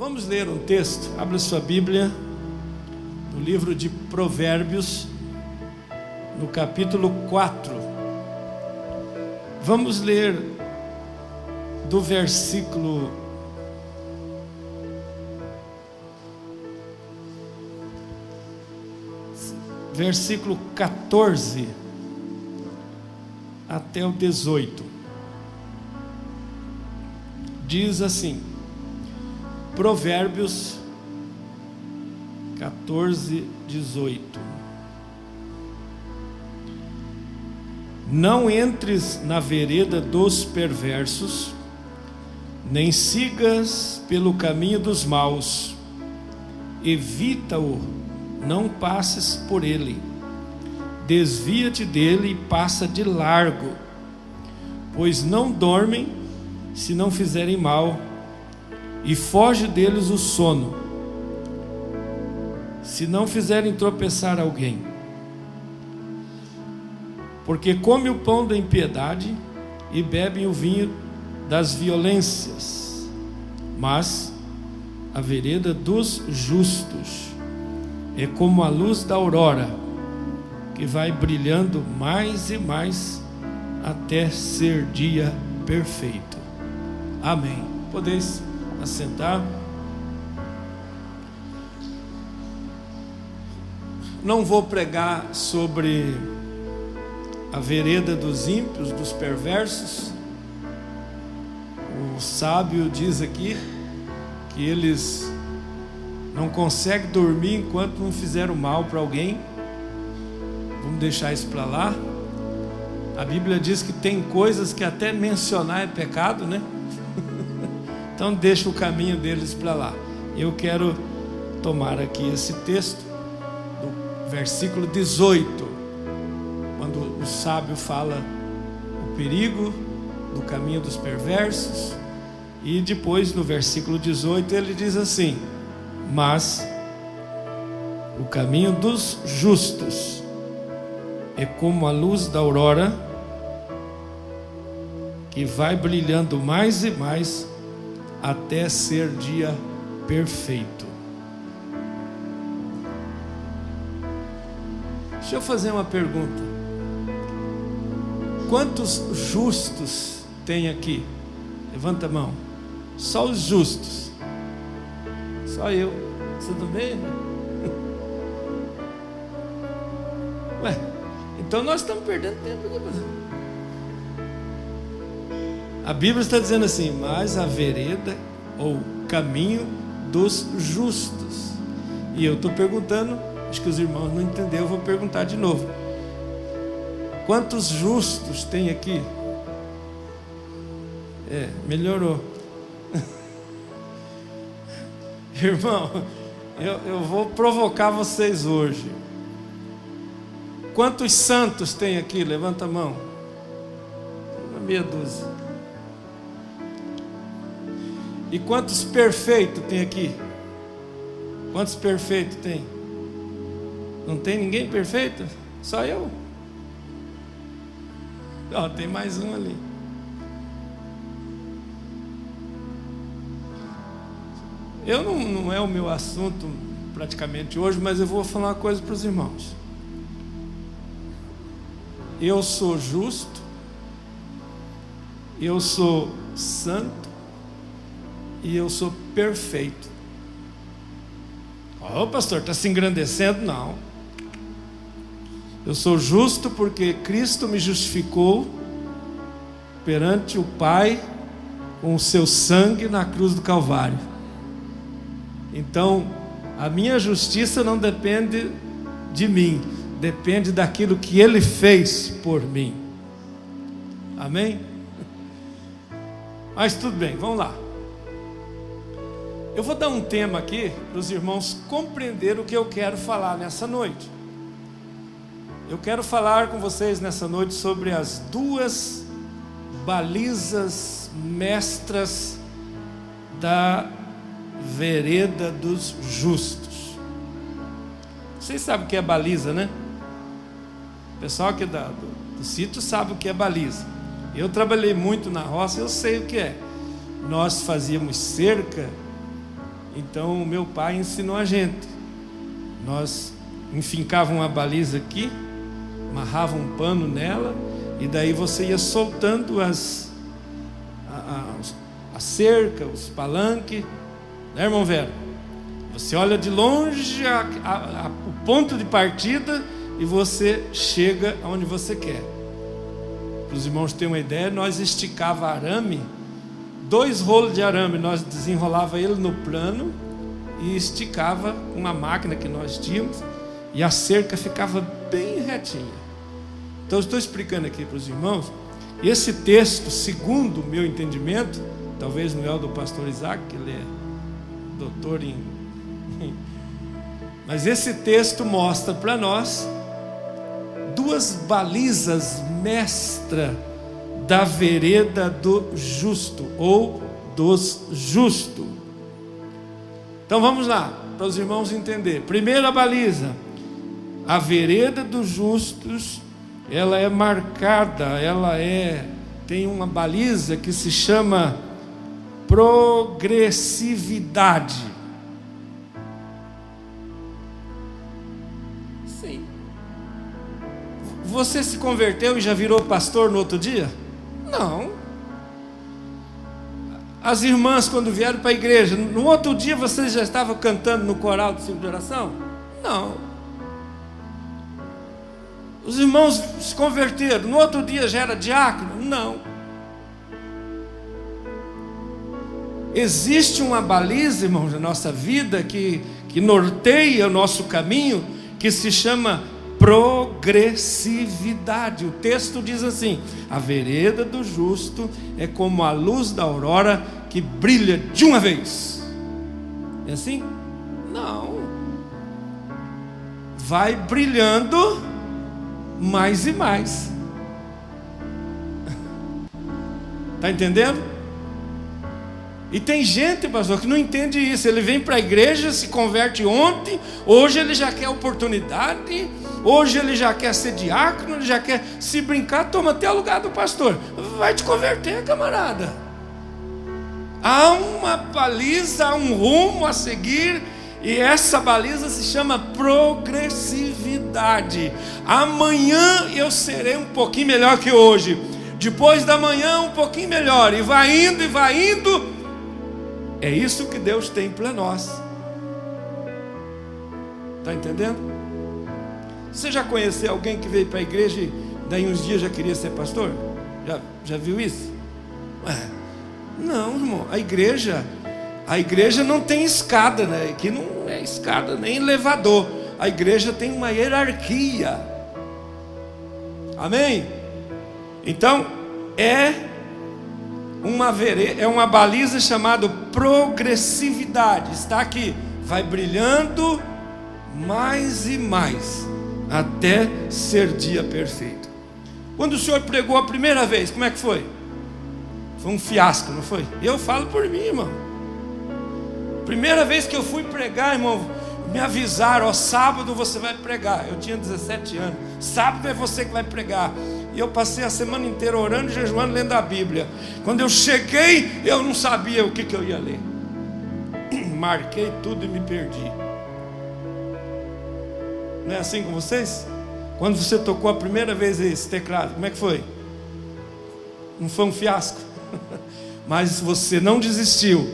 Vamos ler um texto. Abra sua Bíblia no livro de Provérbios, no capítulo 4. Vamos ler do versículo 14 até o 18. Diz assim, Provérbios 14, 18. Não entres na vereda dos perversos, nem sigas pelo caminho dos maus. Evita-o, não passes por ele. Desvia-te dele e passa de largo, pois não dormem se não fizerem mal, e foge deles o sono, se não fizerem tropeçar alguém. Porque comem o pão da impiedade e bebem o vinho das violências, mas a vereda dos justos é como a luz da aurora, que vai brilhando mais e mais até ser dia perfeito. Amém. Podeis assentar. Não vou pregar sobre a vereda dos ímpios, dos perversos. O sábio diz aqui que eles não conseguem dormir enquanto não fizeram mal para alguém. Vamos deixar isso para lá. A Bíblia diz que tem coisas que até mencionar é pecado, né? Então deixa o caminho deles para lá. Eu quero tomar aqui esse texto do versículo 18, quando o sábio fala o perigo do caminho dos perversos, e depois no versículo 18 ele diz assim: mas o caminho dos justos é como a luz da aurora, que vai brilhando mais e mais até ser dia perfeito. Deixa eu fazer uma pergunta. Quantos justos tem aqui? Levanta a mão. Só os justos. Só eu. Tudo bem? Ué, então nós estamos perdendo tempo aqui. A Bíblia está dizendo assim: mas a vereda ou caminho dos justos. E eu estou perguntando, acho que os irmãos não entenderam, eu vou perguntar de novo. Quantos justos tem aqui? Melhorou. Irmão, eu vou provocar vocês hoje. Quantos santos tem aqui? Levanta a mão. Uma meia dúzia. E quantos perfeitos tem aqui? Quantos perfeitos tem? Não tem ninguém perfeito? Só eu. Ó, tem mais um ali. Eu não é o meu assunto praticamente hoje, mas eu vou falar uma coisa para os irmãos. Eu sou justo, eu sou santo e eu sou perfeito. Ô pastor, está se engrandecendo? Não. Eu sou justo porque Cristo me justificou perante o Pai com o seu sangue na cruz do Calvário. Então, a minha justiça não depende de mim, depende daquilo que Ele fez por mim. Amém? Mas tudo bem, vamos lá. Eu vou dar um tema aqui para os irmãos compreenderem o que eu quero falar nessa noite. Eu quero falar com vocês nessa noite sobre as duas balizas mestras da vereda dos justos. Vocês sabem o que é baliza, né? O pessoal aqui do sítio sabe o que é baliza. Eu trabalhei muito na roça, eu sei o que é. Nós fazíamos cerca Então o meu pai ensinou a gente. Nós enfincava uma baliza aqui, amarrava um pano nela, e daí você ia soltando a cerca, os palanques, né, irmão velho? Você olha de longe o ponto de partida e você chega aonde você quer. Para os irmãos terem uma ideia, nós esticava arame, 2 rolos de arame, nós desenrolava ele no plano e esticava uma máquina que nós tínhamos, e a cerca ficava bem retinha. Então eu estou explicando aqui para os irmãos, esse texto, segundo o meu entendimento, talvez não é o do pastor Isaac, que ele é doutor em... Mas esse texto mostra para nós 2 balizas mestra da vereda do justo, ou dos justos. Então vamos lá, para os irmãos entenderem. Primeira baliza: a vereda dos justos, ela é marcada, tem uma baliza que se chama progressividade. Sim. Você se converteu e já virou pastor no outro dia? Não. As irmãs, quando vieram para a igreja, no outro dia vocês já estavam cantando no coral do círculo de oração? Não. Os irmãos se converteram, no outro dia já era diácono? Não. Existe uma baliza, irmãos, na nossa vida que norteia o nosso caminho, que se chama progressividade. O texto diz assim: a vereda do justo é como a luz da aurora que brilha de uma vez. É assim? Não. Vai brilhando mais e mais. Está entendendo? E tem gente, pastor, que não entende isso. Ele vem para a igreja, se converte ontem, hoje ele já quer oportunidade, hoje ele já quer ser diácono, ele já quer, se brincar, toma até o lugar do pastor. Vai te converter, camarada. Há uma baliza, há um rumo a seguir, e essa baliza se chama progressividade. Amanhã eu serei um pouquinho melhor que hoje, depois da manhã um pouquinho melhor, e vai indo e vai indo. É isso que Deus tem para nós. Está entendendo? Você já conheceu alguém que veio para a igreja e daí uns dias já queria ser pastor? Já viu isso? Não, irmão. A igreja não tem escada, né? Aqui não é escada nem elevador. A igreja tem uma hierarquia. Amém? Então é uma baliza chamada progressividade. Está aqui, vai brilhando mais e mais até ser dia perfeito. Quando o Senhor pregou a primeira vez, como é que foi? Foi um fiasco, não foi? Eu falo por mim, irmão. Primeira vez que eu fui pregar, irmão, me avisaram: ó, sábado você vai pregar. Eu tinha 17 anos. Sábado é você que vai pregar. E eu passei a semana inteira orando e jejuando, lendo a Bíblia. Quando eu cheguei, eu não sabia o que eu ia ler. Marquei tudo e me perdi. Não é assim com vocês? Quando você tocou a primeira vez esse teclado, como é que foi? Não foi um fiasco? Mas você não desistiu.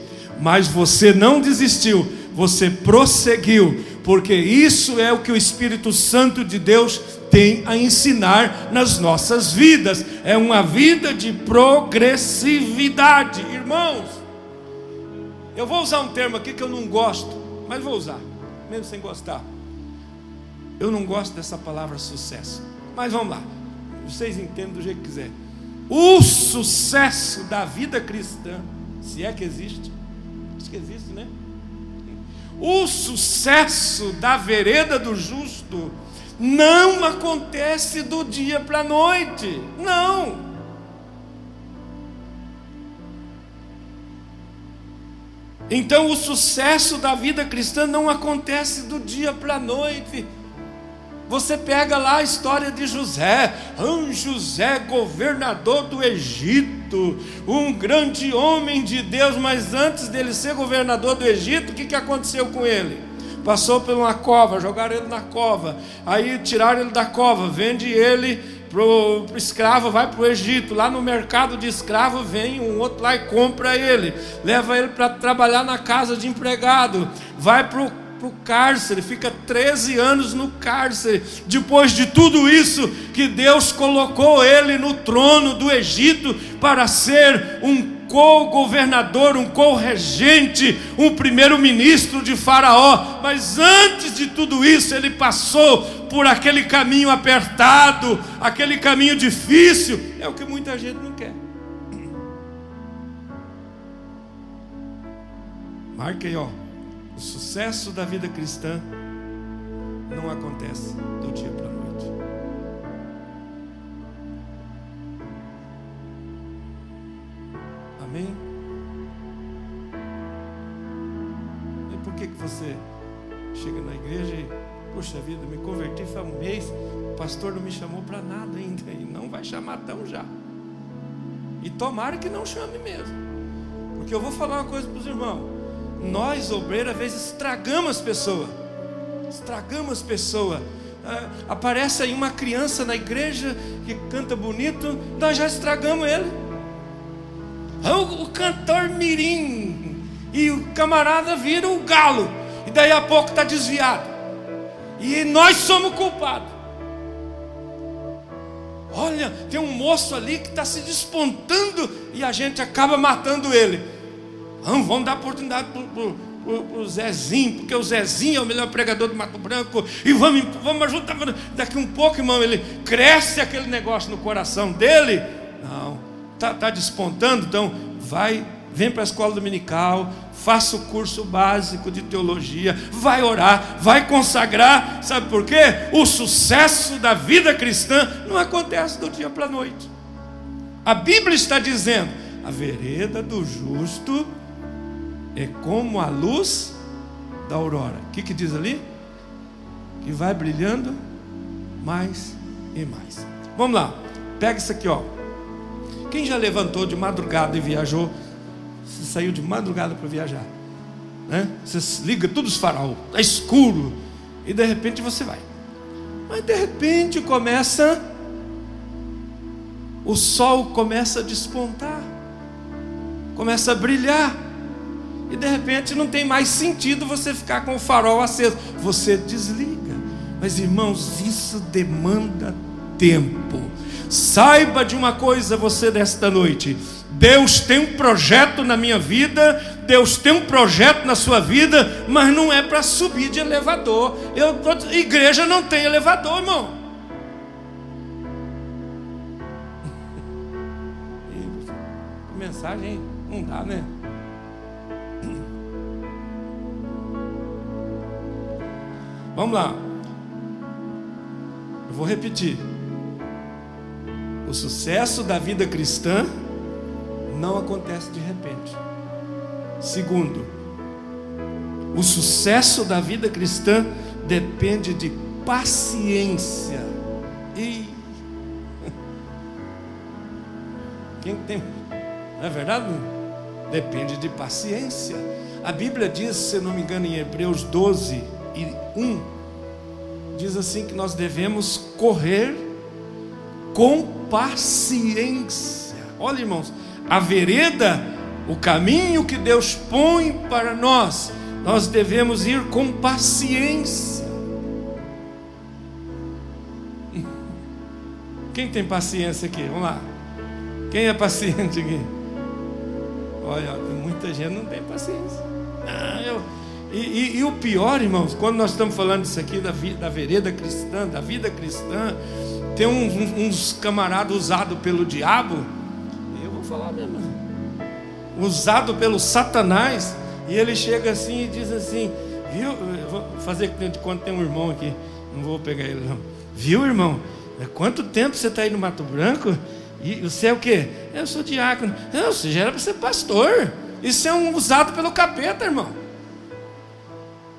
Você prosseguiu, porque isso é o que o Espírito Santo de Deus tem a ensinar nas nossas vidas. É uma vida de progressividade. Irmãos, eu vou usar um termo aqui que eu não gosto, mas vou usar, mesmo sem gostar. Eu não gosto dessa palavra sucesso, mas vamos lá, vocês entendem do jeito que quiser. O sucesso da vida cristã, se é que existe, acho que existe, né? O sucesso da vereda do justo não acontece do dia para a noite. Não. Então o sucesso da vida cristã não acontece do dia para a noite. Você pega lá a história de José. José, governador do Egito. Egito, um grande homem de Deus, mas antes dele ser governador do Egito, o que aconteceu com ele? Passou por uma cova, jogaram ele na cova, aí tiraram ele da cova, vende ele pro escravo, vai para o Egito, lá no mercado de escravo vem um outro lá e compra ele, leva ele para trabalhar na casa de empregado, vai para o cárcere, fica 13 anos no cárcere. Depois de tudo isso, que Deus colocou ele no trono do Egito para ser um co-governador, um co-regente, um primeiro-ministro de Faraó. Mas antes de tudo isso, ele passou por aquele caminho apertado, aquele caminho difícil. É o que muita gente não quer. Marca aí, ó. O sucesso da vida cristã não acontece do dia para a noite. Amém? E por que você chega na igreja e, poxa vida, me converti faz um mês, o pastor não me chamou para nada ainda, e não vai chamar tão já. E tomara que não chame mesmo, porque eu vou falar uma coisa para os irmãos. Nós, obreiros, às vezes estragamos as pessoas. Aparece aí uma criança na igreja que canta bonito, nós já estragamos ele. O cantor mirim, e o camarada vira um galo, e daí a pouco está desviado, e nós somos culpados. Olha, tem um moço ali que está se despontando, e a gente acaba matando ele. Vamos dar oportunidade para o Zezinho, porque o Zezinho é o melhor pregador do Mato Branco, e vamos ajudar. Daqui um pouco, irmão, ele cresce aquele negócio no coração dele. Não, está despontando, então vem para a escola dominical, faça o curso básico de teologia, vai orar, vai consagrar. Sabe por quê? O sucesso da vida cristã não acontece do dia para a noite. A Bíblia está dizendo: a vereda do justo é como a luz da aurora. O que diz ali? Que vai brilhando mais e mais. Vamos lá, pega isso aqui, ó. Quem já levantou de madrugada e viajou? Você saiu de madrugada para viajar, né? Você liga todos os farol, está escuro, e de repente você vai. Mas de repente o sol começa a despontar, começa a brilhar, e de repente não tem mais sentido você ficar com o farol aceso, você desliga. Mas irmãos, isso demanda tempo. Saiba de uma coisa, você desta noite: Deus tem um projeto na minha vida, Deus tem um projeto na sua vida, mas não é para subir de elevador. Igreja não tem elevador, irmão. Que mensagem, hein? Não dá, né? Vamos lá, eu vou repetir. O sucesso da vida cristã não acontece de repente. Segundo, o sucesso da vida cristã depende de paciência. Quem tem? Não é verdade? Depende de paciência. A Bíblia diz, se não me engano, em Hebreus 12:1, diz assim que nós devemos correr com paciência. Olha, irmãos, a vereda, o caminho que Deus põe para nós devemos ir com paciência. Quem tem paciência aqui? Vamos lá. Quem é paciente aqui? Olha, muita gente não tem paciência. E o pior, irmãos, quando nós estamos falando disso aqui, da vereda cristã, da vida cristã, tem uns camaradas usados pelo diabo, eu vou falar mesmo, usado pelo Satanás, e ele chega assim e diz assim: viu, eu vou fazer de conta, tem um irmão aqui, não vou pegar ele não. Viu, irmão, há quanto tempo você está aí no Mato Branco? E você é o quê? Eu sou diácono. Não, você já era para ser pastor. Isso é um usado pelo capeta, irmão.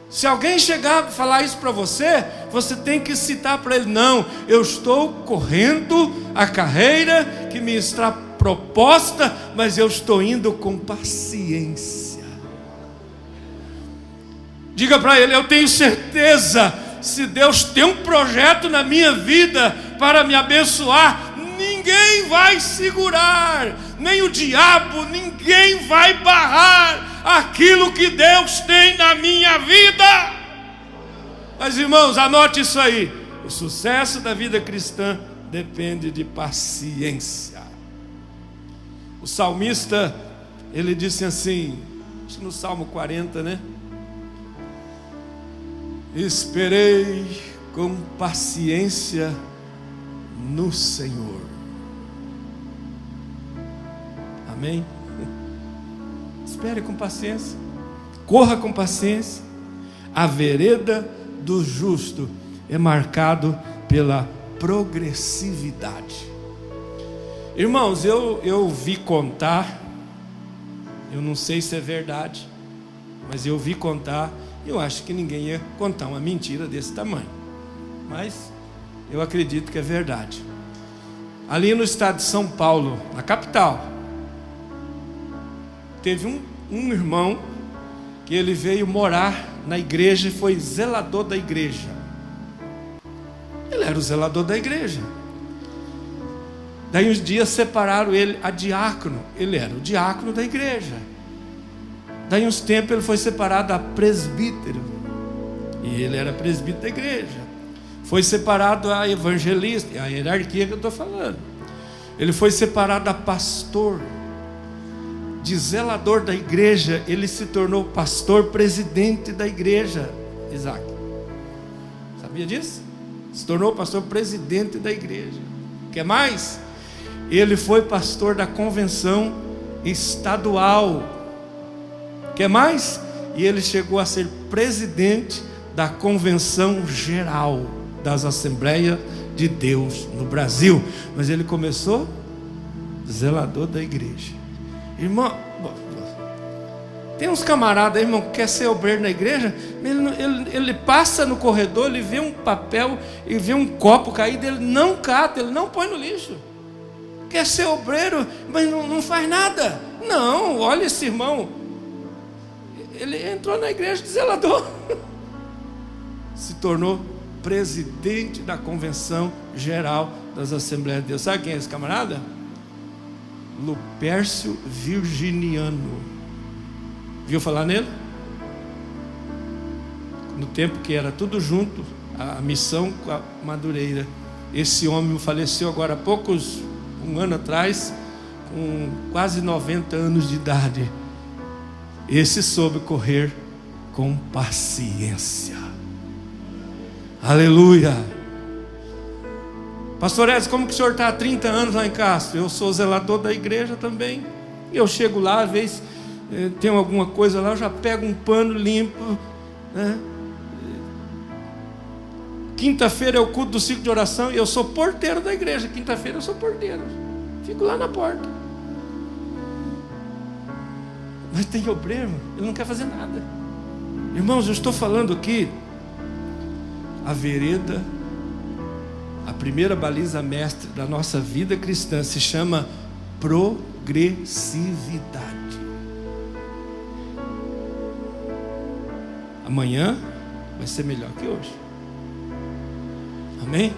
Se alguém chegar a falar isso para você, você tem que citar para ele: não, eu estou correndo a carreira que me está proposta, mas eu estou indo com paciência. Diga para ele: eu tenho certeza, se Deus tem um projeto na minha vida para me abençoar, ninguém vai segurar, nem o diabo, ninguém vai barrar aquilo que Deus tem na minha vida. Mas irmãos, anote isso aí: o sucesso da vida cristã depende de paciência. O salmista, ele disse assim, acho que no Salmo 40, né? Esperei com paciência no Senhor. Amém? Espere com paciência, corra com paciência. A vereda do justo é marcado pela progressividade. Irmãos, eu vi contar, eu não sei se é verdade, mas eu vi contar, eu acho que ninguém ia contar uma mentira desse tamanho, mas eu acredito que é verdade. Ali no estado de São Paulo, na capital, teve um irmão que ele veio morar na igreja e foi zelador da igreja. Ele era o zelador da igreja. Daí uns dias separaram ele a diácono. Ele era o diácono da igreja. Daí uns tempos ele foi separado a presbítero. E ele era presbítero da igreja. Foi separado a evangelista. É a hierarquia que eu estou falando. Ele foi separado a pastor. De zelador da igreja, ele se tornou pastor presidente da igreja. Isaac, sabia disso? Se tornou pastor presidente da igreja. Quer mais? Ele foi pastor da convenção estadual. Quer mais? E ele chegou a ser presidente da convenção geral das Assembleias de Deus no Brasil. Mas ele começou zelador da igreja. Irmão, tem uns camaradas, irmão, que quer ser obreiro na igreja, ele passa no corredor, ele vê um papel e vê um copo caído, ele não cata, ele não põe no lixo. Quer ser obreiro, mas não faz nada. Não, olha esse irmão, ele entrou na igreja de zelador, se tornou presidente da convenção geral das Assembleias de Deus. Sabe quem é esse camarada? Lupércio Virginiano. Viu falar nele? No tempo que era tudo junto, a missão com a Madureira. Esse homem faleceu agora há um ano atrás, com quase 90 anos de idade. Esse soube correr com paciência. Aleluia. Pastor Edson, como que o senhor está há 30 anos lá em Castro? Eu sou zelador da igreja também. Eu chego lá, às vezes tem alguma coisa lá, eu já pego um pano limpo, né? Quinta-feira é o culto do ciclo de oração e eu sou porteiro da igreja. Quinta-feira eu sou porteiro, fico lá na porta. Mas tem obreiro, ele não quer fazer nada. Irmãos, eu estou falando aqui, a vereda, a primeira baliza mestre da nossa vida cristã se chama progressividade. Amanhã vai ser melhor que hoje. Amém?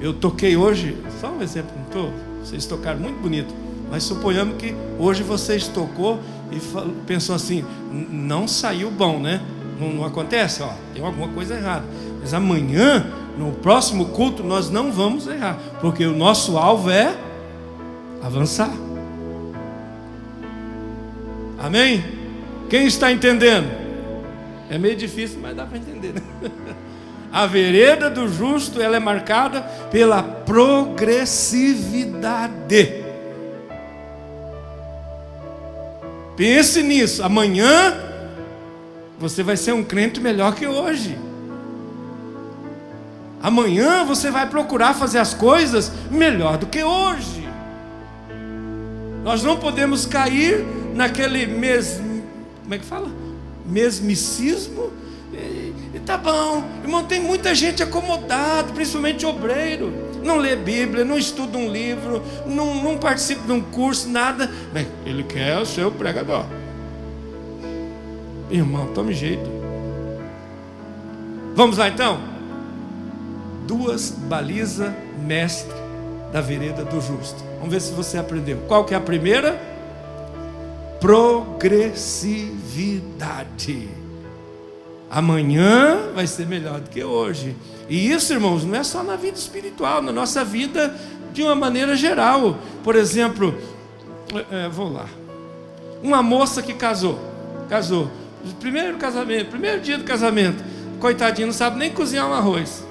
Eu toquei hoje, só um exemplo, não estou? Vocês tocaram muito bonito, mas suponhamos que hoje vocês tocou e pensou assim, não saiu bom, né? Não acontece, ó, tem alguma coisa errada. Mas amanhã, no próximo culto, nós não vamos errar, porque o nosso alvo é avançar. Amém? Quem está entendendo? É meio difícil, mas dá para entender, né? A vereda do justo, ela é marcada pela progressividade. Pense nisso. Amanhã você vai ser um crente melhor que hoje. Amanhã você vai procurar fazer as coisas melhor do que hoje. Nós não podemos cair naquele como é que fala? Mesmicismo. E tá bom, irmão, tem muita gente acomodada, principalmente obreiro. não lê Bíblia, não estuda um livro, não participa de um curso, nada. Bem, ele quer o seu pregador. Irmão, tome jeito. Vamos lá então. 2 balizas mestres da vereda do justo. Vamos ver se você aprendeu. Qual que é a primeira? Progressividade. Amanhã vai ser melhor do que hoje. E isso, irmãos, não é só na vida espiritual, na nossa vida de uma maneira geral. Por exemplo, vou lá. Uma moça que casou. Primeiro casamento, primeiro dia do casamento. Coitadinho, não sabe nem cozinhar um arroz.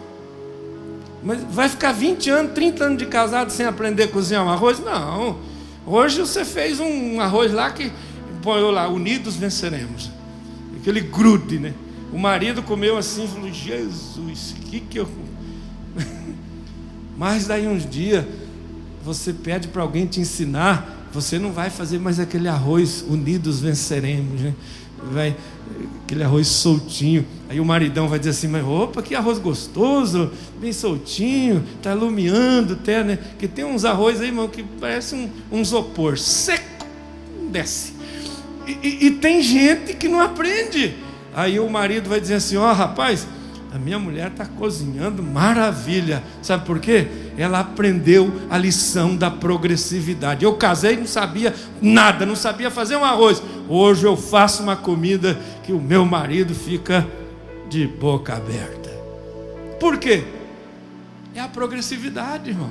Mas vai ficar 20 anos, 30 anos de casado sem aprender a cozinhar um arroz? Não. Hoje você fez um arroz lá que põe lá, unidos venceremos. Aquele grude, né? O marido comeu assim e falou: Jesus, que eu... Mas daí uns dias você pede para alguém te ensinar, você não vai fazer mais aquele arroz unidos venceremos, né? Vai, aquele arroz soltinho. Aí o maridão vai dizer assim: mas opa, que arroz gostoso, bem soltinho, tá alumiando até, né? Que tem uns arroz aí, irmão, que parece um isopor seco, não desce. E tem gente que não aprende. Aí o marido vai dizer assim: ó, rapaz, a minha mulher está cozinhando maravilha. Sabe por quê? Ela aprendeu a lição da progressividade. Eu casei e não sabia nada, não sabia fazer um arroz. Hoje eu faço uma comida que o meu marido fica de boca aberta. Por quê? É a progressividade, irmão.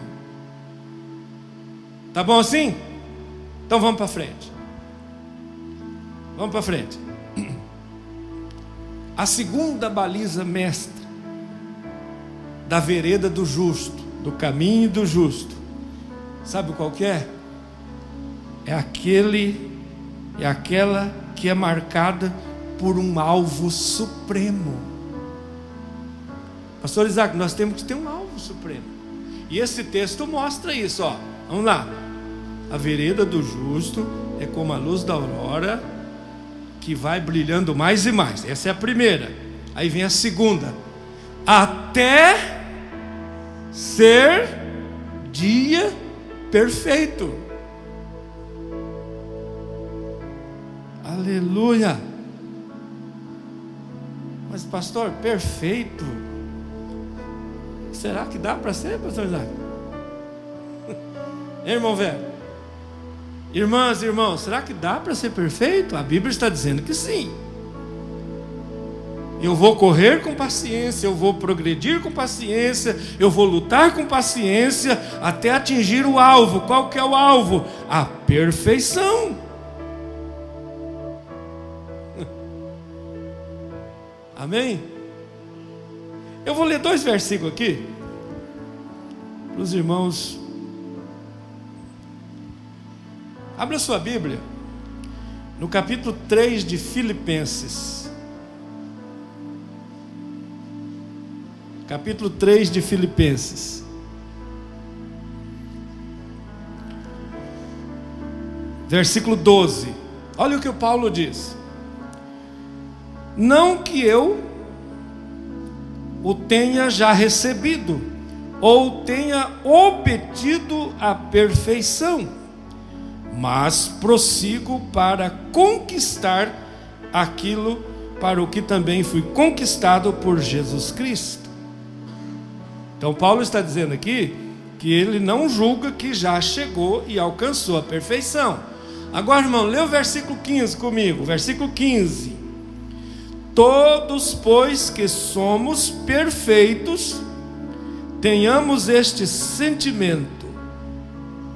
Tá bom assim? Então vamos para frente. Vamos para frente. A segunda baliza mestra da vereda do justo, do caminho do justo, sabe qual que é? É aquela que é marcada por um alvo supremo. Pastor Isaac, nós temos que ter um alvo supremo. E esse texto mostra isso, ó. Vamos lá. A vereda do justo é como a luz da aurora, que vai brilhando mais e mais. Essa é a primeira. Aí vem a segunda. Até ser dia perfeito. Aleluia. Mas pastor, perfeito, será que dá para ser, pastor Isaac? Irmão velho, irmãs e irmãos, será que dá para ser perfeito? A Bíblia está dizendo que sim. Eu vou correr com paciência, eu vou progredir com paciência, eu vou lutar com paciência até atingir o alvo. Qual que é o alvo? A perfeição. Amém? Eu vou ler 2 versículos aqui para os irmãos. Abra sua Bíblia no capítulo 3 de Filipenses. Capítulo 3 de Filipenses. Versículo 12. Olha o que o Paulo diz: não que eu o tenha já recebido, ou tenha obtido a perfeição, mas prossigo para conquistar aquilo para o que também fui conquistado por Jesus Cristo. Então Paulo está dizendo aqui que ele não julga que já chegou e alcançou a perfeição. Agora, irmão, lê o versículo 15 comigo. Versículo 15: todos, pois, que somos perfeitos, tenhamos este sentimento.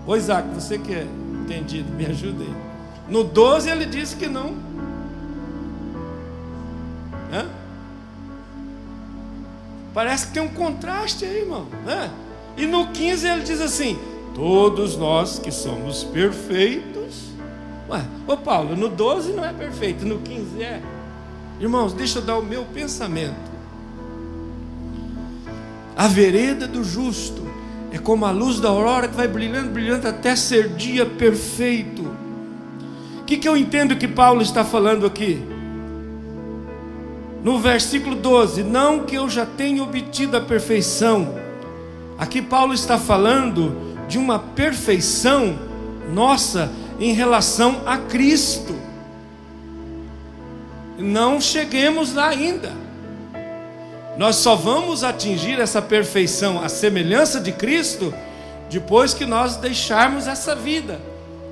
Ô Isaac, você que é entendido, me ajuda aí. No 12 ele diz que não. Hã? Parece que tem um contraste aí, irmão. Hã? E no 15 ele diz assim: todos nós que somos perfeitos. Ué, ô Paulo, no 12 não é perfeito, no 15 é. Irmãos, deixa eu dar o meu pensamento. A vereda do justo é como a luz da aurora que vai brilhando, brilhando até ser dia perfeito. O que eu entendo que Paulo está falando aqui? No versículo 12: não que eu já tenha obtido a perfeição, Aqui Paulo está falando de uma perfeição nossa em relação a Cristo. Não cheguemos lá ainda. Nós só vamos atingir essa perfeição, a semelhança de Cristo, depois que nós deixarmos essa vida,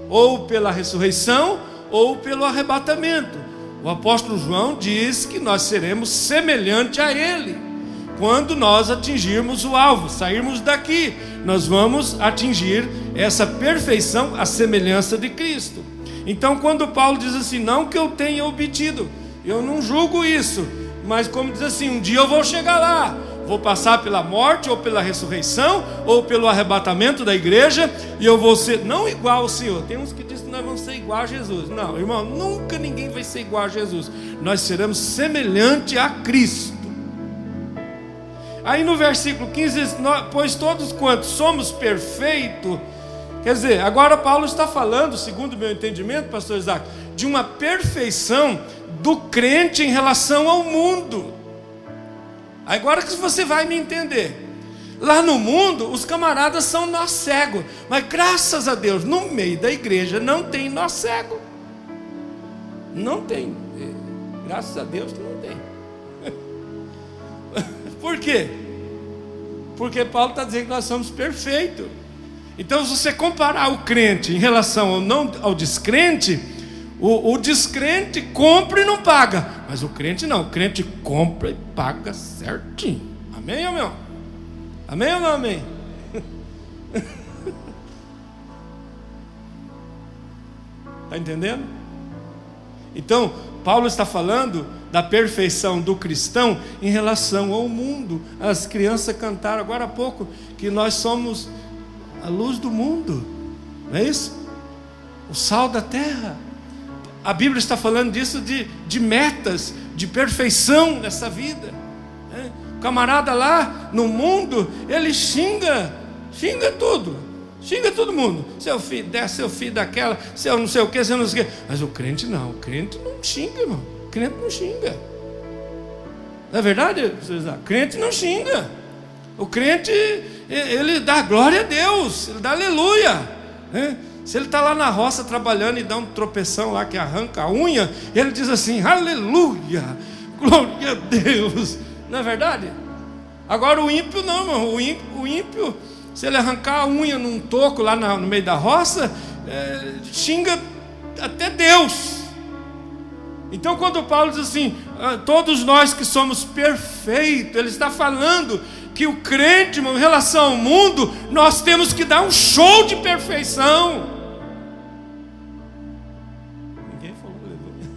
ou pela ressurreição, ou pelo arrebatamento. O apóstolo João diz que nós seremos semelhante a Ele. Quando nós atingirmos o alvo, sairmos daqui, nós vamos atingir essa perfeição, a semelhança de Cristo. Então, quando Paulo diz assim, não que eu tenha obtido, eu não julgo isso, mas como diz assim, um dia eu vou chegar lá, vou passar pela morte, ou pela ressurreição, ou pelo arrebatamento da igreja, e eu vou ser, não igual ao Senhor. Tem uns que dizem que nós vamos ser igual a Jesus. Não, irmão, nunca ninguém vai ser igual a Jesus. Nós seremos semelhante a Cristo. Aí no versículo 15, pois todos quantos somos perfeitos, quer dizer, agora Paulo está falando, segundo o meu entendimento, pastor Isaac, de uma perfeição do crente em relação ao mundo. Agora que você vai me entender. Lá no mundo, os camaradas são nó cego, mas graças a Deus, no meio da igreja não tem nó cego. Não tem. Graças a Deus que não tem. Por quê? Porque Paulo está dizendo que nós somos perfeitos. Então, se você comparar o crente em relação ao descrente, o descrente compra e não paga, mas o crente não, o crente compra e paga certinho. Amém ou não? Amém ou não amém? Está entendendo? Então, Paulo está falando da perfeição do cristão em relação ao mundo. As crianças cantaram agora há pouco que nós somos a luz do mundo, não é isso? O sal da terra. A Bíblia está falando disso, de metas, de perfeição nessa vida. O camarada lá no mundo, ele xinga tudo, xinga todo mundo. Seu filho dessa, seu filho daquela, seu não sei o que, seu não sei o que. Mas o crente não, o crente não xinga, irmão. O crente não xinga. Não é verdade, professor Isaac? O crente não xinga. O crente, ele dá glória a Deus, ele dá aleluia, né? Se ele está lá na roça trabalhando e dá um tropeção lá que arranca a unha, ele diz assim, aleluia, glória a Deus. Não é verdade? Agora o ímpio não, irmão. O ímpio, se ele arrancar a unha num toco lá no meio da roça, xinga até Deus. Então quando Paulo diz assim, todos nós que somos perfeitos, ele está falando que o crente, irmão, em relação ao mundo, nós temos que dar um show de perfeição. Ninguém falou aleluia.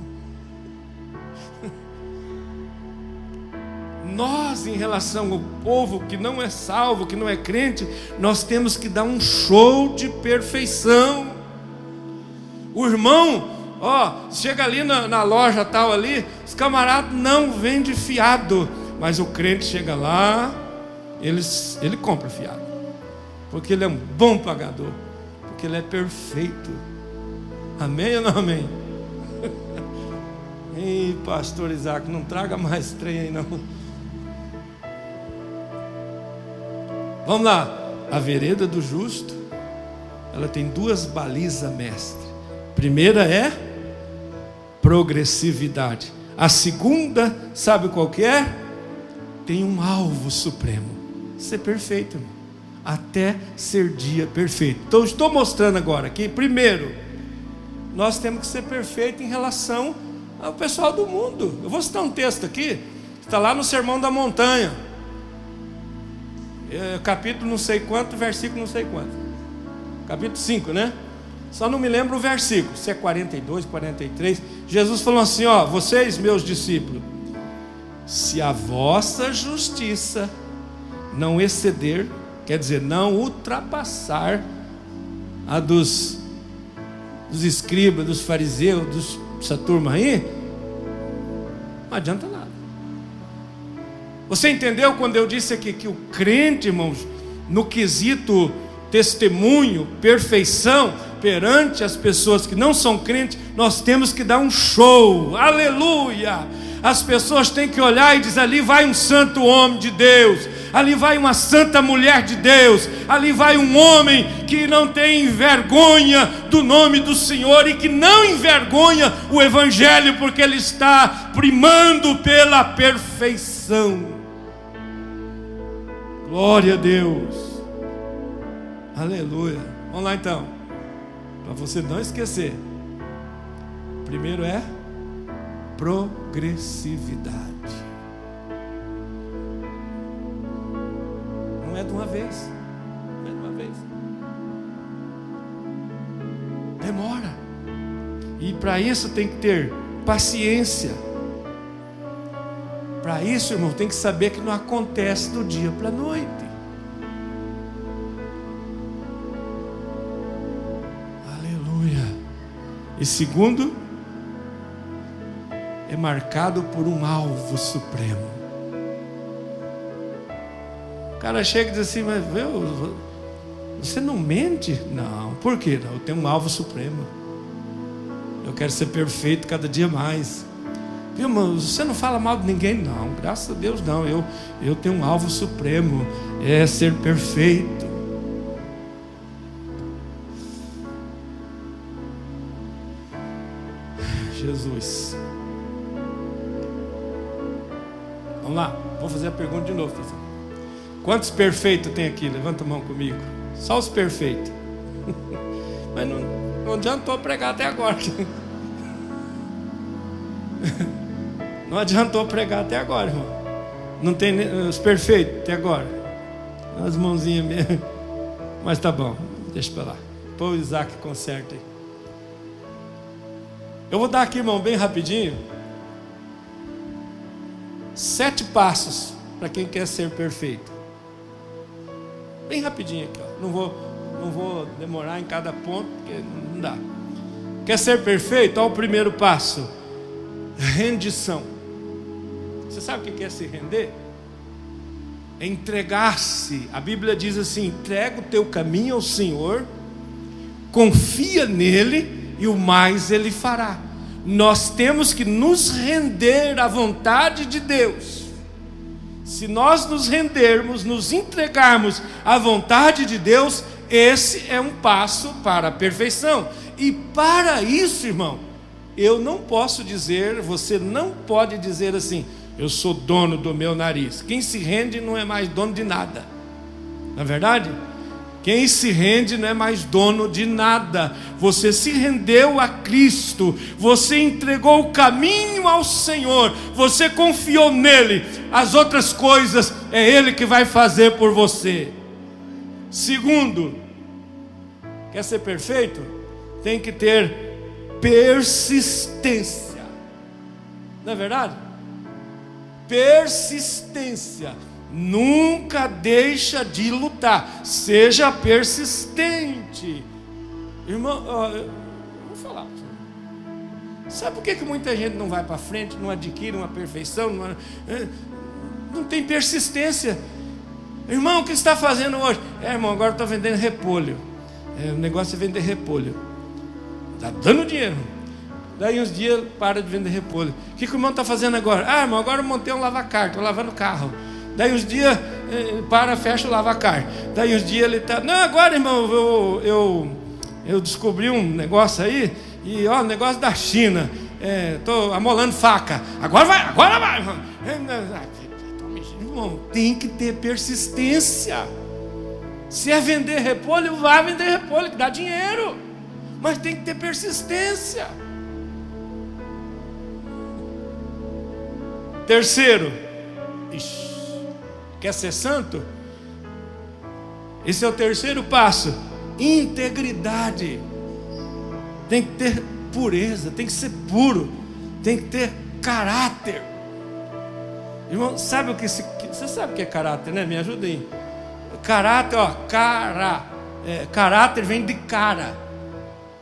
Nós, em relação ao povo que não é salvo, que não é crente, nós temos que dar um show de perfeição. O irmão, chega ali na loja tal ali, os camaradas não vendem fiado, mas o crente chega lá, ele compra fiado, porque ele é um bom pagador, porque ele é perfeito. Amém ou não amém? Ei, pastor Isaac, não traga mais trem aí não. Vamos lá. A vereda do justo, ela tem duas balizas, mestre. Primeira é progressividade. A segunda, sabe qual que é? Tem um alvo supremo: ser perfeito, irmão, até ser dia perfeito. Então estou mostrando agora aqui. Primeiro, nós temos que ser perfeito em relação ao pessoal do mundo. Eu vou citar um texto aqui, está lá no Sermão da Montanha, capítulo não sei quanto, versículo não sei quanto, capítulo 5, né? Só não me lembro o versículo, se é 42, 43. Jesus falou assim, vocês meus discípulos, se a vossa justiça não exceder, quer dizer, não ultrapassar a dos escribas, dos fariseus, dessa turma aí, não adianta nada. Você entendeu quando eu disse aqui que o crente, irmãos, no quesito testemunho, perfeição, perante as pessoas que não são crentes, nós temos que dar um show, aleluia. As pessoas têm que olhar e dizer, ali vai um santo homem de Deus, ali vai uma santa mulher de Deus, ali vai um homem que não tem vergonha do nome do Senhor e que não envergonha o Evangelho, porque ele está primando pela perfeição. Glória a Deus, aleluia. Vamos lá então, para você não esquecer. Primeiro é progressividade. Não é de uma vez. Não é de uma vez. Demora. E para isso tem que ter paciência. Para isso, irmão, tem que saber que não acontece do dia para a noite. Aleluia. E segundo, é marcado por um alvo supremo. O cara chega e diz assim: mas você não mente? Não. Por quê? Não, eu tenho um alvo supremo. Eu quero ser perfeito cada dia mais. Viu, mas você não fala mal de ninguém? Não, graças a Deus não. Eu tenho um alvo supremo, é ser perfeito. Jesus. Vamos lá, vou fazer a pergunta de novo, pessoal. Quantos perfeitos tem aqui? Levanta a mão comigo. Só os perfeitos. Mas não adiantou pregar até agora. Não adiantou pregar até agora, irmão. Não tem os perfeitos até agora. As mãozinhas mesmo. Mas tá bom, deixa pra lá. Pô, o Isaac conserta aí. Eu vou dar aqui, irmão, bem rapidinho, 7 passos para quem quer ser perfeito. Bem rapidinho aqui, ó. Não vou demorar em cada ponto, porque não dá. Quer ser perfeito? Olha o primeiro passo: rendição. Você sabe o que é se render? É entregar-se. A Bíblia diz assim: entrega o teu caminho ao Senhor, confia nele e o mais ele fará. Nós temos que nos render à vontade de Deus. Se nós nos rendermos, nos entregarmos à vontade de Deus, esse é um passo para a perfeição. E para isso, irmão, eu não posso dizer, você não pode dizer assim: eu sou dono do meu nariz. Quem se rende não é mais dono de nada. Não é verdade? Quem se rende não é mais dono de nada. Você se rendeu a Cristo, você entregou o caminho ao Senhor, você confiou nele. As outras coisas é Ele que vai fazer por você. Segundo, quer ser perfeito? Tem que ter persistência. Não é verdade? Persistência. Nunca deixa de lutar. Seja persistente. Irmão, eu vou falar. Sabe por que muita gente não vai para frente, não adquire uma perfeição, não tem persistência? Irmão, o que você está fazendo hoje? Irmão, agora eu estou vendendo repolho. O negócio é vender repolho. Está dando dinheiro. Daí uns dias para de vender repolho. O que o irmão está fazendo agora? Irmão, agora eu montei um lavacar, estou lavando o carro. Daí uns dias fecha o lavacar. Daí uns dias ele está: não, agora, irmão, eu descobri um negócio aí, e ó, negócio da China. Estou amolando faca. Agora vai, irmão. Irmão, tem que ter persistência. Se é vender repolho, vai vender repolho, que dá dinheiro. Mas tem que ter persistência. Terceiro, quer ser santo? Esse é o terceiro passo: integridade. Tem que ter pureza, tem que ser puro, tem que ter caráter. Irmão, sabe o que você sabe o que é caráter, né? Me ajuda aí. Caráter, ó, caráter vem de cara.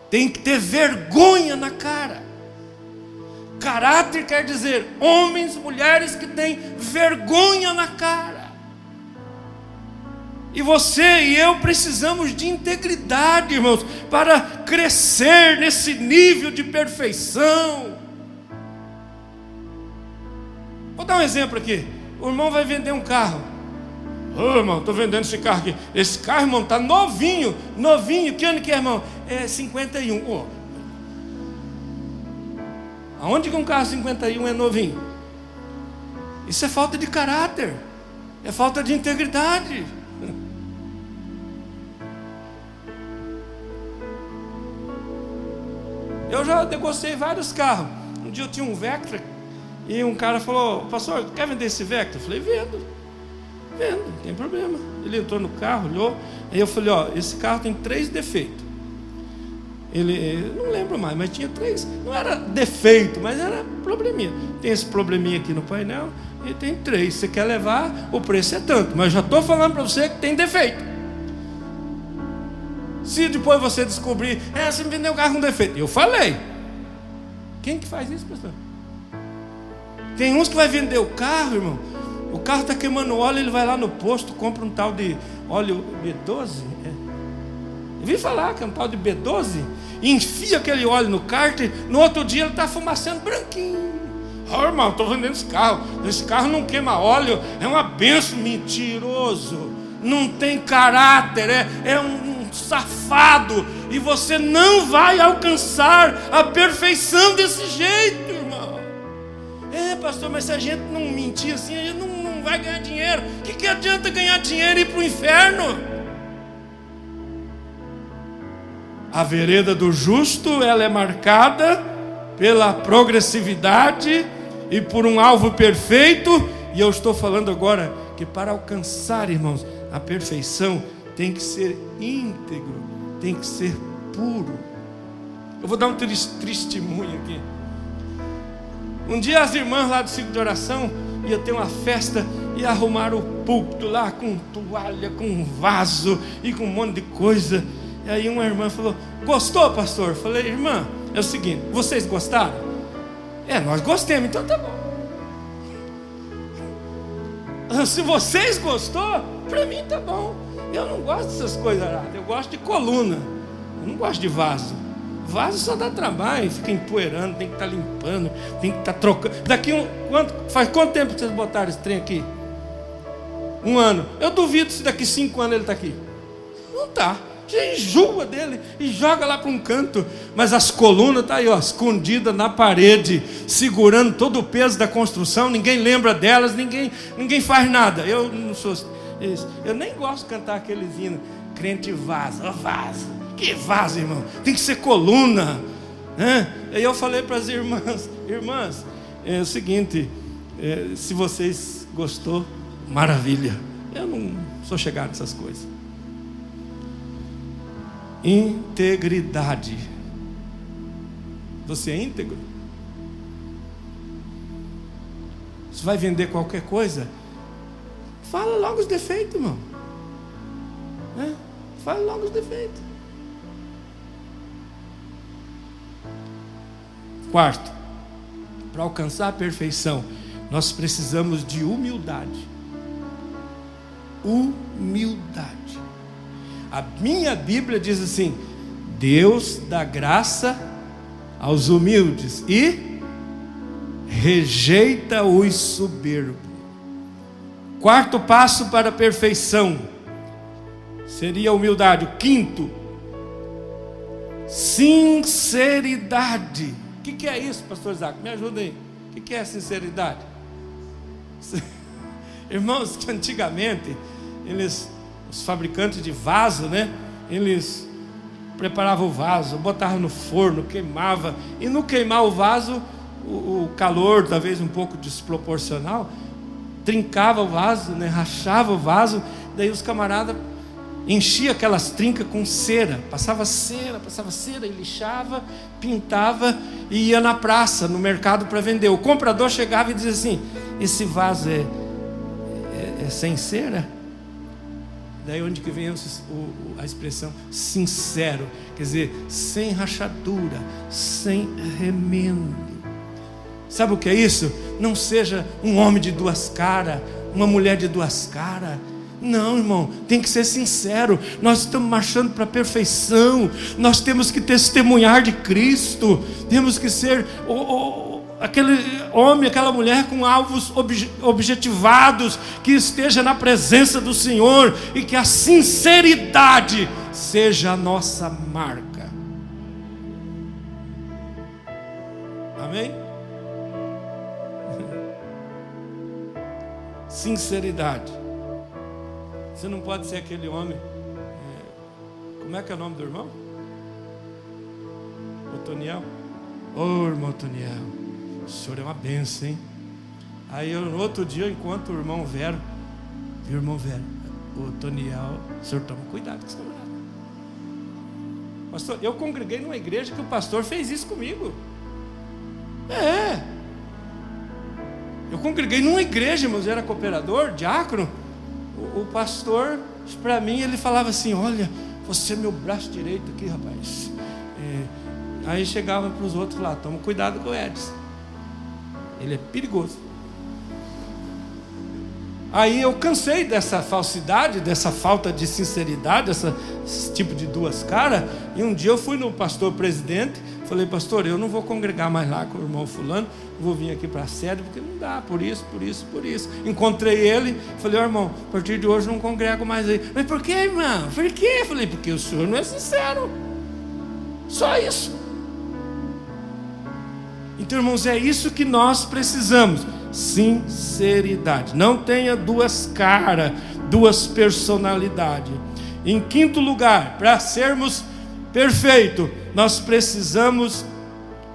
Tem que ter vergonha na cara. Caráter quer dizer homens, mulheres que têm vergonha na cara. E você e eu precisamos de integridade, irmãos, para crescer nesse nível de perfeição. Vou dar um exemplo aqui. O irmão vai vender um carro. Ô, irmão, estou vendendo esse carro aqui. Esse carro, irmão, está novinho. Novinho. Que ano que é, irmão? É 51. Oh. Aonde que um carro 51 é novinho? Isso é falta de caráter. É falta de integridade. Eu já negociei vários carros. Um dia eu tinha um Vectra e um cara falou: pastor, quer vender esse Vectra? Eu falei: vendo, não tem problema. Ele entrou no carro, olhou. Aí eu falei: ó, esse carro tem 3 defeitos. Ele não lembro mais, mas tinha 3. Não era defeito, mas era probleminha. Tem esse probleminha aqui no painel e tem 3. Você quer levar, o preço é tanto. Mas já estou falando para você que tem defeito. Se depois você descobrir, você me vendeu o carro com defeito. Eu falei. Quem que faz isso, pastor? Tem uns que vai vender o carro, irmão. O carro está queimando óleo, ele vai lá no posto, compra um tal de óleo B12. Eu vi falar que é um tal de B12. E enfia aquele óleo no cárter. No outro dia ele está fumacendo branquinho. Irmão, estou vendendo esse carro. Esse carro não queima óleo. É uma benção. Mentiroso. Não tem caráter. É um safado. E você não vai alcançar a perfeição desse jeito, irmão. Pastor, mas se a gente não mentir assim, a gente não vai ganhar dinheiro. O que adianta ganhar dinheiro e ir para o inferno? A vereda do justo, ela é marcada pela progressividade e por um alvo perfeito. E eu estou falando agora que para alcançar, irmãos, a perfeição tem que ser íntegro, tem que ser puro. Eu vou dar um testemunho aqui. Um dia as irmãs lá do ciclo de oração ia ter uma festa e arrumaram o púlpito lá com toalha, com vaso e com um monte de coisa. E aí uma irmã falou: gostou, pastor? Eu falei: irmã, é o seguinte, vocês gostaram? Nós gostamos, então tá bom. Se vocês gostou, para mim tá bom. Eu não gosto dessas coisas aradas, eu gosto de coluna. Eu não gosto de vaso. Vaso só dá trabalho, fica empoeirando, tem que estar limpando, tem que estar trocando. Faz quanto tempo que vocês botaram esse trem aqui? 1 ano. Eu duvido se daqui 5 anos ele está aqui. Não está. Já enjoa dele e joga lá para um canto. Mas as colunas estão aí, ó, escondidas na parede, segurando todo o peso da construção. Ninguém lembra delas, ninguém faz nada. Eu não sou isso. Eu nem gosto de cantar aqueles hinos. Crente vaso, vaso. Que vaso, irmão? Tem que ser coluna, né? Aí eu falei para as irmãs, é o seguinte, se vocês gostou, maravilha. Eu não sou chegado nessas coisas. Integridade. Você é íntegro? Você vai vender qualquer coisa? Fala logo os defeitos, irmão. Fala logo os defeitos. Quarto, para alcançar a perfeição, nós precisamos de humildade. Humildade. A minha Bíblia diz assim: Deus dá graça aos humildes e rejeita os soberbos. Quarto passo para a perfeição seria a humildade. O quinto, sinceridade. O que é isso, pastor Isaac? Me ajuda aí. O que é sinceridade? Irmãos, que antigamente os fabricantes de vaso, né? Eles preparavam o vaso, botavam no forno, queimava. E no queimar o vaso, o calor, talvez um pouco desproporcional, trincava o vaso, né? Rachava o vaso. Daí os camaradas enchia aquelas trincas com cera, passava cera e lixava, pintava e ia na praça, no mercado para vender. O comprador chegava e dizia assim: esse vaso é sem cera? Daí onde que vem a expressão sincero, quer dizer, sem rachadura, sem remendo. Sabe o que é isso? Não seja um homem de 2 caras, uma mulher de 2 caras. Não, irmão, tem que ser sincero. Nós estamos marchando para a perfeição. Nós temos que testemunhar de Cristo. Temos que ser aquele homem, aquela mulher com alvos objetivados, que esteja na presença do Senhor e que a sinceridade seja a nossa marca. Amém? Sinceridade. Você não pode ser aquele homem. Como é que é o nome do irmão? O Toniel. Ô irmão Toniel, o senhor é uma bênção, hein? Aí no outro dia eu encontro o irmão Vero. Viu, irmão Vero? O Toniel, o senhor toma cuidado com esse camarada. Pastor, eu congreguei numa igreja que o pastor fez isso comigo. Eu congreguei numa igreja, irmãos, eu era cooperador, diácono. O pastor, para mim, ele falava assim: olha, você é meu braço direito aqui, rapaz. Aí chegava para os outros lá: toma cuidado com o Edson, ele é perigoso. Aí eu cansei dessa falsidade, dessa falta de sinceridade, esse tipo de duas caras. E um dia eu fui no pastor presidente, falei: pastor, eu não vou congregar mais lá com o irmão fulano, vou vir aqui para a sede, porque não dá, por isso. Encontrei ele, falei: irmão, a partir de hoje não congrego mais aí. Mas por que, irmão? Por quê? Falei: porque o senhor não é sincero. Só isso. Então, irmãos, é isso que nós precisamos: sinceridade. Não tenha duas caras, duas personalidades. Em quinto lugar, para sermos perfeitos, nós precisamos,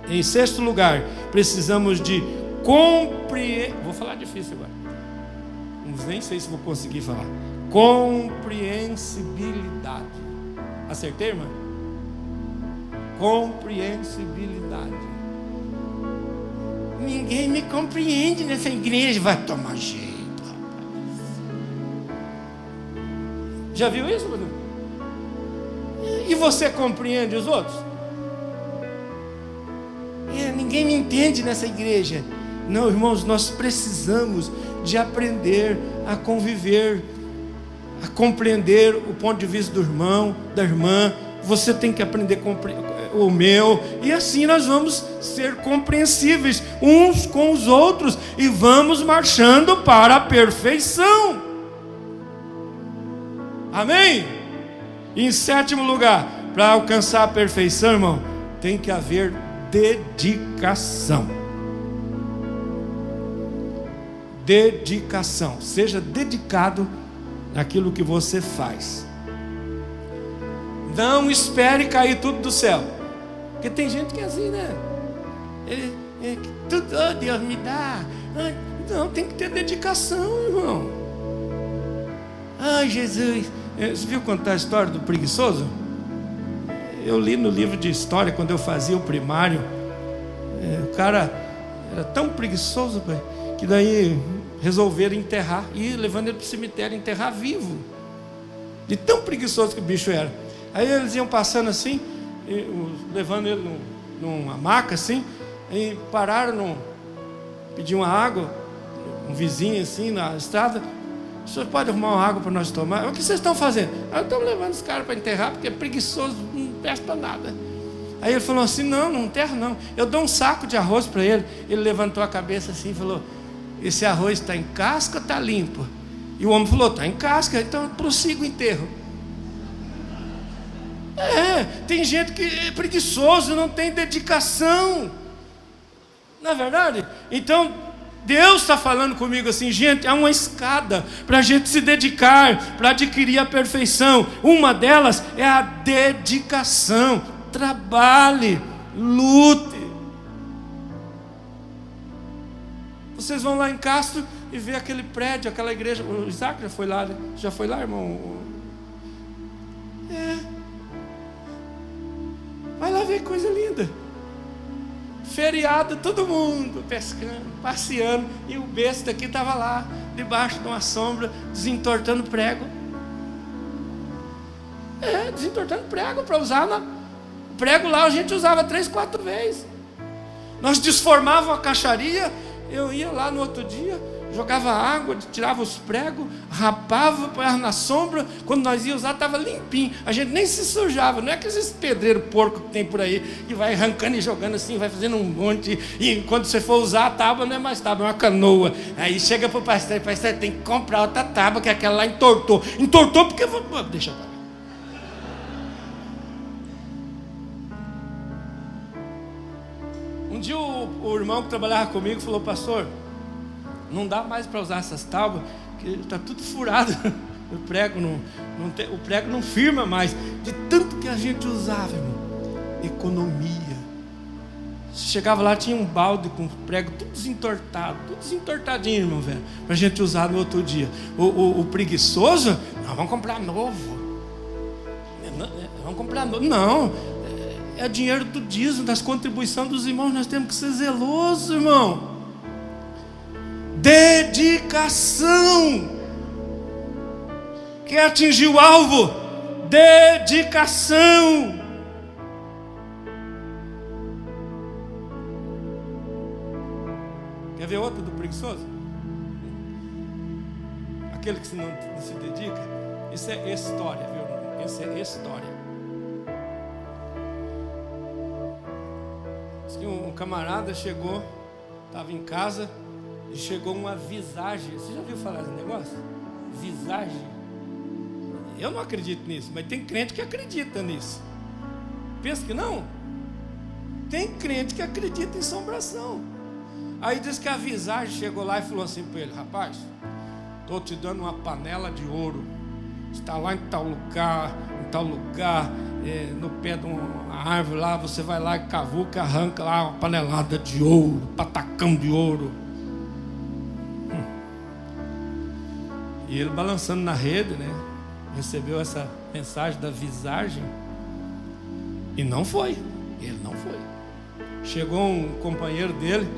em sexto lugar, precisamos de compreender. Vou falar difícil agora, nem sei se vou conseguir falar. Compreensibilidade. Acertei, irmã? Compreensibilidade. Ninguém me compreende nessa igreja. Vai tomar jeito, rapaz. Já viu isso, Bruno? E você compreende os outros? Ninguém me entende nessa igreja. Não, irmãos, nós precisamos de aprender a conviver, a compreender o ponto de vista do irmão, da irmã. Você tem que aprender o meu, e assim nós vamos ser compreensíveis uns com os outros e vamos marchando para a perfeição. Amém? E em sétimo lugar, para alcançar a perfeição, irmão, tem que haver dedicação. Dedicação. Seja dedicado naquilo que você faz. Não espere cair tudo do céu. Porque tem gente que é assim, né? Tudo, oh, Deus me dá. Não, tem que ter dedicação, irmão. Ai, Jesus. Você viu contar a história do preguiçoso? Eu li no livro de história, quando eu fazia o primário. O cara era tão preguiçoso, pai, que daí resolveram enterrar, e levando ele para o cemitério, enterrar vivo. De tão preguiçoso que o bicho era. Aí eles iam passando assim, levando ele numa maca assim, e pararam, pediam uma água, um vizinho assim na estrada: o senhor pode arrumar uma água para nós tomar? O que vocês estão fazendo? Estamos levando os caras para enterrar, porque é preguiçoso, não presta nada. Aí ele falou assim: não enterro não, eu dou um saco de arroz para ele. Ele levantou a cabeça assim e falou: esse arroz está em casca ou está limpo? E o homem falou: está em casca. Então prossiga o enterro. Tem gente que é preguiçoso, não tem dedicação. Não é verdade? Então Deus está falando comigo assim: gente, há uma escada para a gente se dedicar, para adquirir a perfeição. Uma delas é a dedicação. Trabalhe, lute. Vocês vão lá em Castro e vê aquele prédio, aquela igreja. O Isaac já foi lá, né? Já foi lá, irmão? Vai lá ver coisa linda. Feriado, todo mundo pescando, passeando, e o besta aqui estava lá, debaixo de uma sombra, desentortando prego. Desentortando prego para usar lá. Prego lá a gente usava 3, 4 vezes. Nós desformávamos a caixaria. Eu ia lá no outro dia, jogava água, tirava os pregos, rapava, põe na sombra. Quando nós íamos usar, estava limpinho. A gente nem se sujava. Não é aqueles pedreiros porco que tem por aí, que vai arrancando e jogando assim, vai fazendo um monte. E quando você for usar a tábua, não é mais tábua, é uma canoa. Aí chega para o pastor, tem que comprar outra tábua, que aquela lá entortou. Entortou porque... Deixa eu falar. Um dia o irmão que trabalhava comigo falou: pastor, não dá mais para usar essas tábuas, porque está tudo furado. O prego o prego não firma mais. De tanto que a gente usava, irmão. Economia. Chegava lá, tinha um balde com prego tudo desentortadinho, irmão, velho, para a gente usar no outro dia. O preguiçoso, não, vamos comprar novo. Vamos comprar novo. Não, é dinheiro do dízimo, das contribuições dos irmãos. Nós temos que ser zelosos, irmão. Dedicação. Quer atingir o alvo? Dedicação. Quer ver outra do preguiçoso? Aquele que não se dedica. Isso é história, viu? Isso é história. Diz que um camarada chegou, estava em casa, e chegou uma visagem. Você já viu falar desse negócio? Visagem. Eu não acredito nisso, mas tem crente que acredita nisso. Pensa que não? Tem crente que acredita em assombração. Aí diz que a visagem chegou lá e falou assim para ele: rapaz, estou te dando uma panela de ouro. Está lá em tal lugar, no pé de uma árvore lá. Você vai lá e cavuca, arranca lá uma panelada de ouro, patacão de ouro. E ele balançando na rede, né? Recebeu essa mensagem da visagem e não foi. Ele não foi. Chegou um companheiro dele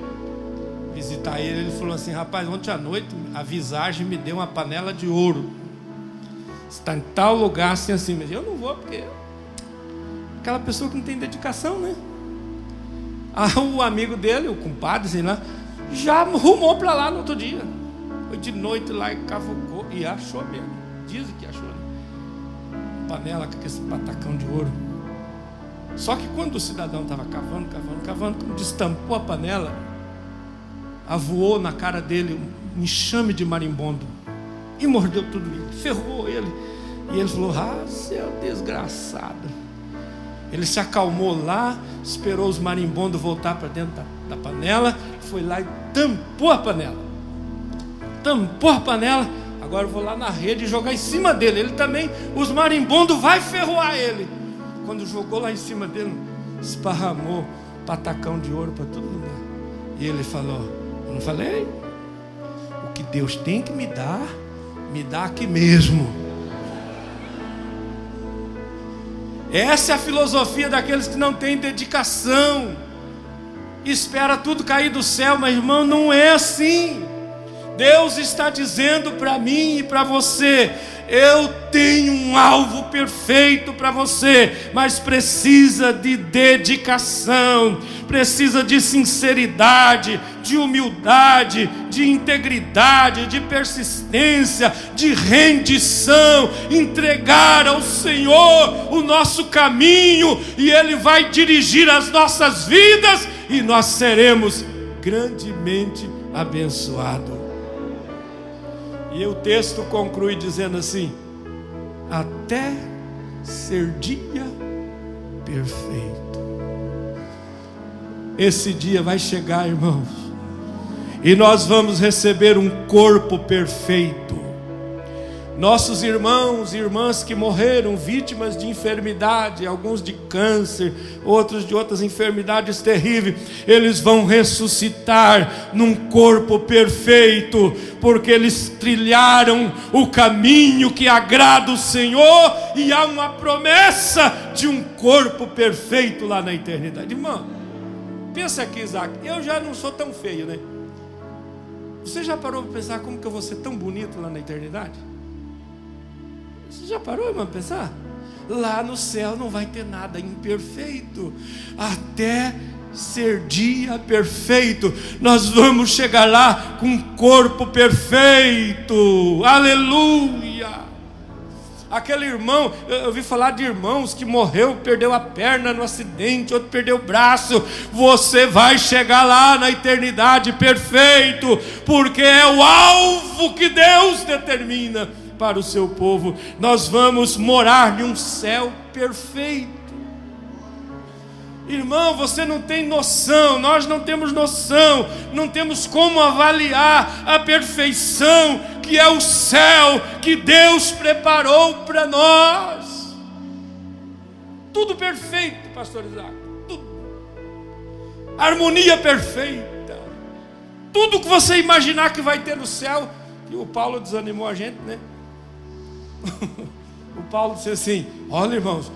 visitar ele. Ele falou assim: rapaz, ontem à noite a visagem me deu uma panela de ouro. Está em tal lugar assim, assim. Mas eu não vou, porque aquela pessoa que não tem dedicação, né? O amigo dele, o compadre, sei lá, já rumou para lá no outro dia. Foi de noite lá e cavucou e achou mesmo. Dizem que achou, né? Panela com esse patacão de ouro. Só que quando o cidadão estava cavando, quando destampou a panela, voou na cara dele um enxame de marimbondo e mordeu tudo ali, ferrou ele. E ele falou: ah, seu desgraçado. Ele se acalmou lá, esperou os marimbondos voltar para dentro da panela, foi lá e tampou a panela. Agora eu vou lá na rede e jogar em cima dele. Ele também, os marimbondos vai ferroar ele. Quando jogou lá em cima dele, esparramou patacão de ouro para todo lugar. E ele falou: eu não falei? O que Deus tem que me dá aqui mesmo. Essa é a filosofia daqueles que não têm dedicação. Espera tudo cair do céu, mas irmão, não é assim. Deus está dizendo para mim e para você: eu tenho um alvo perfeito para você, mas precisa de dedicação, precisa de sinceridade, de humildade, de integridade, de persistência, de rendição, entregar ao Senhor o nosso caminho, e Ele vai dirigir as nossas vidas, e nós seremos grandemente abençoados. E o texto conclui dizendo assim: até ser dia perfeito. Esse dia vai chegar, irmãos, e nós vamos receber um corpo perfeito. Nossos irmãos e irmãs que morreram vítimas de enfermidade, alguns de câncer, outros de outras enfermidades terríveis, eles vão ressuscitar num corpo perfeito, porque eles trilharam o caminho que agrada o Senhor, e há uma promessa de um corpo perfeito lá na eternidade. Irmão, pensa aqui, Isaac, eu já não sou tão feio, né? Você já parou para pensar como que eu vou ser tão bonito lá na eternidade? Você já parou, irmão, para pensar? Lá no céu não vai ter nada imperfeito, até ser dia perfeito. Nós vamos chegar lá com um corpo perfeito. Aleluia! Aquele irmão, eu ouvi falar de irmãos que morreu, perdeu a perna no acidente, outro perdeu o braço. Você vai chegar lá na eternidade perfeito, porque é o alvo que Deus determina para o seu povo. Nós vamos morar em um céu perfeito. Irmão, você não tem noção, nós não temos noção, não temos como avaliar a perfeição que é o céu que Deus preparou para nós. Tudo perfeito, pastor Isaac, tudo. Harmonia perfeita, tudo que você imaginar que vai ter no céu. E o Paulo desanimou a gente, né? O Paulo disse assim: olha, irmãos,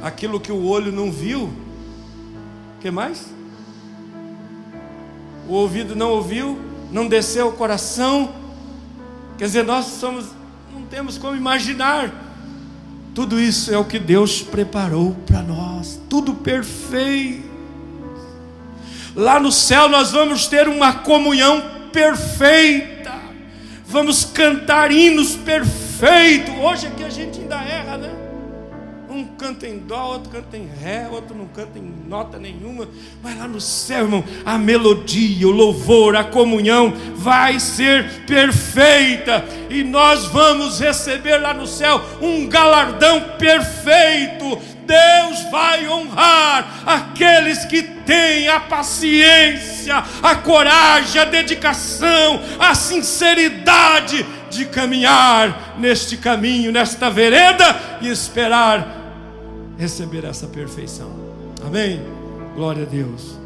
aquilo que o olho não viu, o que mais? O ouvido não ouviu, não desceu ao coração. Quer dizer, nós não temos como imaginar. Tudo isso é o que Deus preparou para nós, tudo perfeito. Lá no céu nós vamos ter uma comunhão perfeita, vamos cantar hinos perfeitos. Hoje aqui a gente ainda erra, né? Um canta em dó, outro canta em ré, outro não canta em nota nenhuma. Mas lá no céu, irmão, a melodia, o louvor, a comunhão vai ser perfeita. E nós vamos receber lá no céu um galardão perfeito. Deus vai honrar aqueles que têm a paciência, a coragem, a dedicação, a sinceridade de caminhar neste caminho, nesta vereda, e esperar receber essa perfeição. Amém? Glória a Deus.